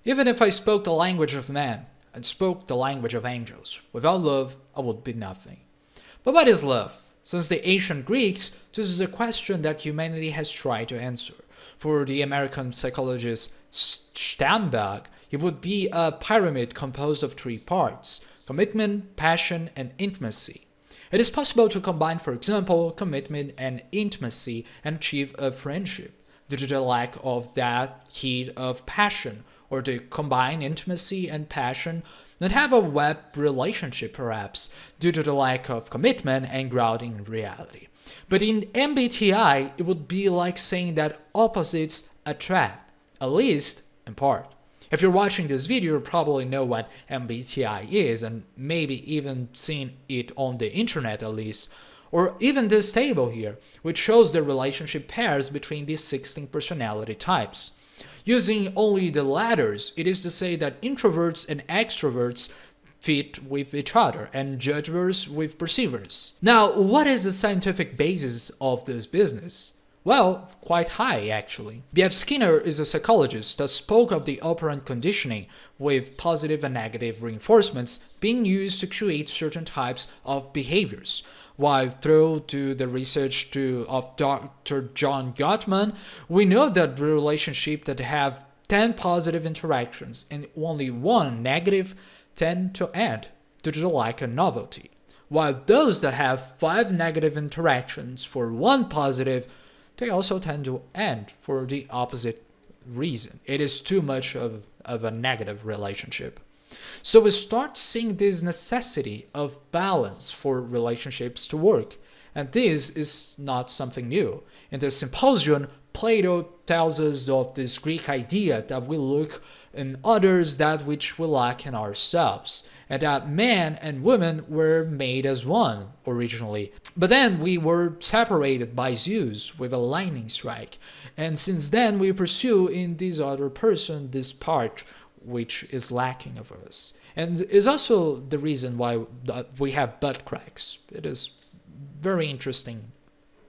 Even if I spoke the language of men and spoke the language of angels, without love, I would be nothing. But what is love? Since the ancient Greeks, this is a question that humanity has tried to answer. For the American psychologist Sternberg, it would be a pyramid composed of three parts: commitment, passion, and intimacy. It is possible to combine, for example, commitment and intimacy and achieve a friendship due to the lack of that heat of passion, or to combine intimacy and passion and have a web relationship perhaps due to the lack of commitment and grounding in reality. But in MBTI, it would be like saying that opposites attract, at least in part. If you're watching this video, you probably know what MBTI is and maybe even seen it on the internet at least, or even this table here, which shows the relationship pairs between these 16 personality types. Using only the letters, it is to say that introverts and extroverts fit with each other and judgers with perceivers. Now, what is the scientific basis of this business? Well, quite high actually. B.F. Skinner is a psychologist that spoke of the operant conditioning with positive and negative reinforcements being used to create certain types of behaviors. While through to the research of Dr. John Gottman, we know that relationships that have 10 positive interactions and only one negative tend to end due to the lack of novelty, while those that have 5 negative interactions for one positive, they also tend to end for the opposite reason. It is too much of a negative relationship. So we start seeing this necessity of balance for relationships to work. And this is not something new. In the Symposium, Plato tells us of this Greek idea that we look in others that which we lack in ourselves, and that men and women were made as one originally. But then we were separated by Zeus with a lightning strike, and since then we pursue in this other person this part which is lacking of us. And is also the reason why we have butt cracks. It is very interesting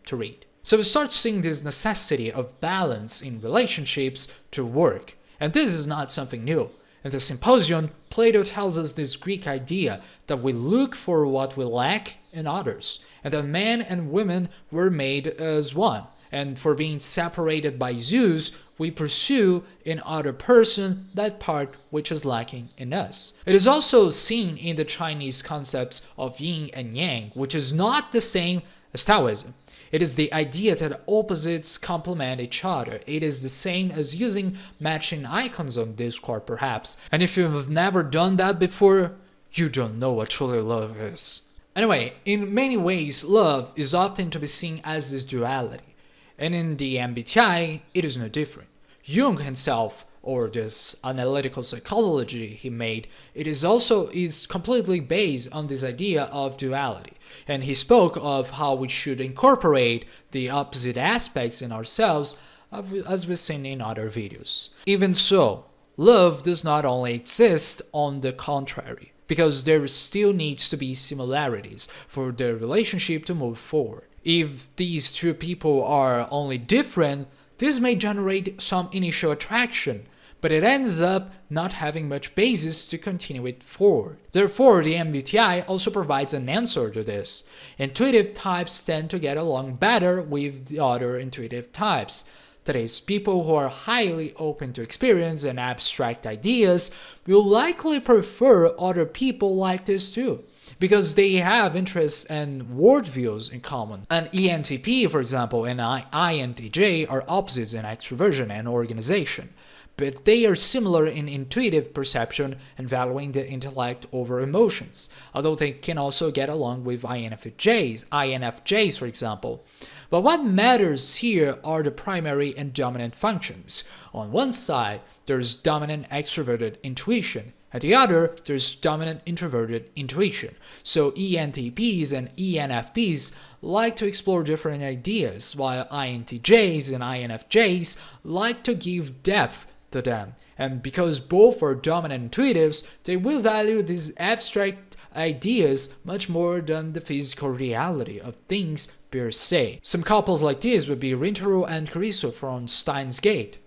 to read. So we start seeing this necessity of balance in relationships to work. And this is not something new. In the Symposium, Plato tells us this Greek idea that we look for what we lack in others, and that men and women were made as one. And for being separated by Zeus, we pursue in other person that part which is lacking in us. It is also seen in the Chinese concepts of yin and yang, which is not the same as Taoism. It is the idea that opposites complement each other. It is the same as using matching icons on Discord perhaps. And if you've never done that before, you don't know what truly love is. Anyway, in many ways, love is often to be seen as this duality. And in the MBTI, it is no different. Jung himself, or this analytical psychology he made, it is completely based on this idea of duality. And he spoke of how we should incorporate the opposite aspects in ourselves, as we've seen in other videos. Even so, love does not only exist, on the contrary, because there still needs to be similarities for the relationship to move forward. If these two people are only different, this may generate some initial attraction, but it ends up not having much basis to continue it forward. Therefore, the MBTI also provides an answer to this. Intuitive types tend to get along better with the other intuitive types. That is, people who are highly open to experience and abstract ideas will likely prefer other people like this too, because they have interests and worldviews in common. An ENTP, for example, and an INTJ are opposites in extroversion and organization, but they are similar in intuitive perception and valuing the intellect over emotions, although they can also get along with INFJs, for example. But what matters here are the primary and dominant functions. On one side, there's dominant extroverted intuition. At the other, there's dominant introverted intuition. So ENTPs and ENFPs like to explore different ideas, while INTJs and INFJs like to give depth to them. And because both are dominant intuitives, they will value these abstract ideas much more than the physical reality of things per se. Some couples like this would be Rintaro and Cariso from Steins Gate.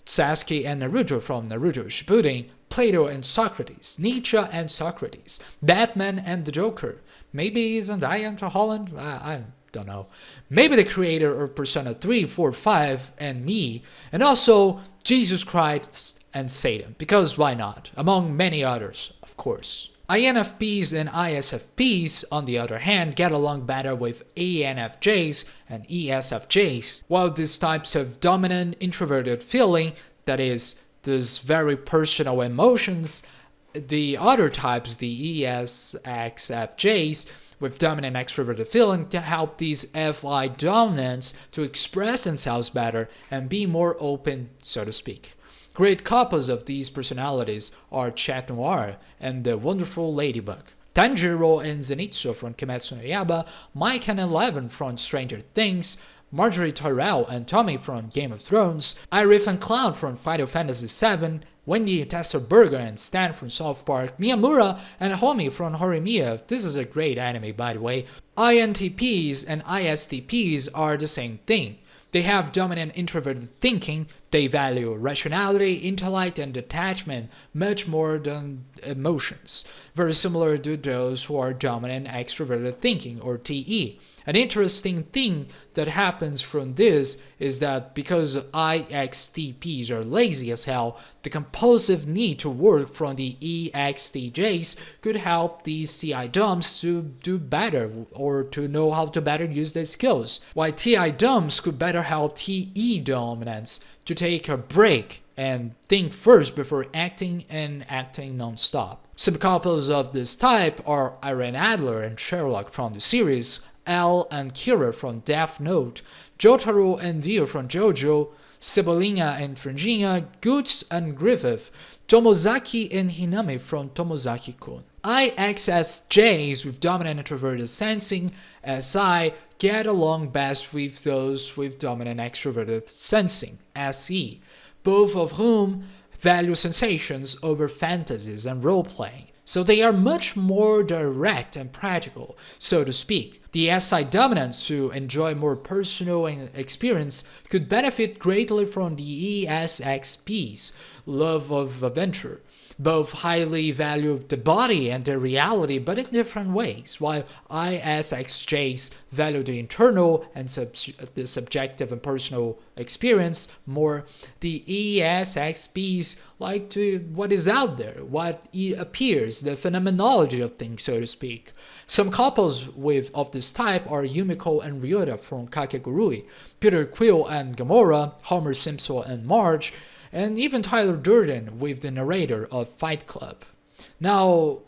Sasuke and Naruto from Naruto Shippuden, Plato and Socrates, Nietzsche and Socrates, Batman and the Joker. Maybe Zendaya to Holland? I don't know. Maybe the creator of Persona 3, 4, 5, and me, and also Jesus Christ and Satan, because why not? Among many others, of course. INFPs and ISFPs, on the other hand, get along better with ENFJs and ESFJs. While these types have dominant introverted feeling, that is, these very personal emotions, the other types, the ESXFJs, with dominant extroverted feeling, to help these FI dominants to express themselves better and be more open, so to speak. Great couples of these personalities are Chat Noir and the wonderful Ladybug, Tanjiro and Zenitsu from Kimetsu no Yaiba, Mike and Eleven from Stranger Things, Marjorie Tyrell and Tommy from Game of Thrones, Irif and Cloud from Final Fantasy VII, Wendy and Tessa Berger and Stan from South Park, Miyamura and Homie from Horimiya. This is a great anime, by the way. INTPs and ISTPs are the same thing. They have dominant introverted thinking. They value rationality, intellect, and detachment much more than emotions, very similar to those who are dominant extroverted thinking, or TE. An interesting thing that happens from this is that because IXTPs are lazy as hell, the compulsive need to work from the EXTJs could help these TI dumps to do better or to know how to better use their skills, while TI dumps could better help TE dominants to take a break and think first before acting and acting non-stop. Some couples of this type are Irene Adler and Sherlock from the series, Elle and Kira from Death Note, Jotaro and Dio from JoJo, Cebolinha and Frangina, Goots and Griffith, Tomozaki and Hinami from Tomozaki-kun. IXSJs with dominant introverted sensing, SI, get along best with those with dominant extroverted sensing, SE, both of whom value sensations over fantasies and role-playing. So they are much more direct and practical, so to speak. The SI dominants who enjoy more personal experience could benefit greatly from the ESXPs' love of adventure. Both highly value the body and the reality, but in different ways, while ISXJs value the internal and the subjective and personal experience more. The ESXPs like to what is out there, what appears, the phenomenology of things, so to speak. Some couples of this type are Yumiko and Ryota from Kakegurui, Peter Quill and Gamora, Homer Simpson and Marge, and even Tyler Durden with the narrator of Fight Club. Now,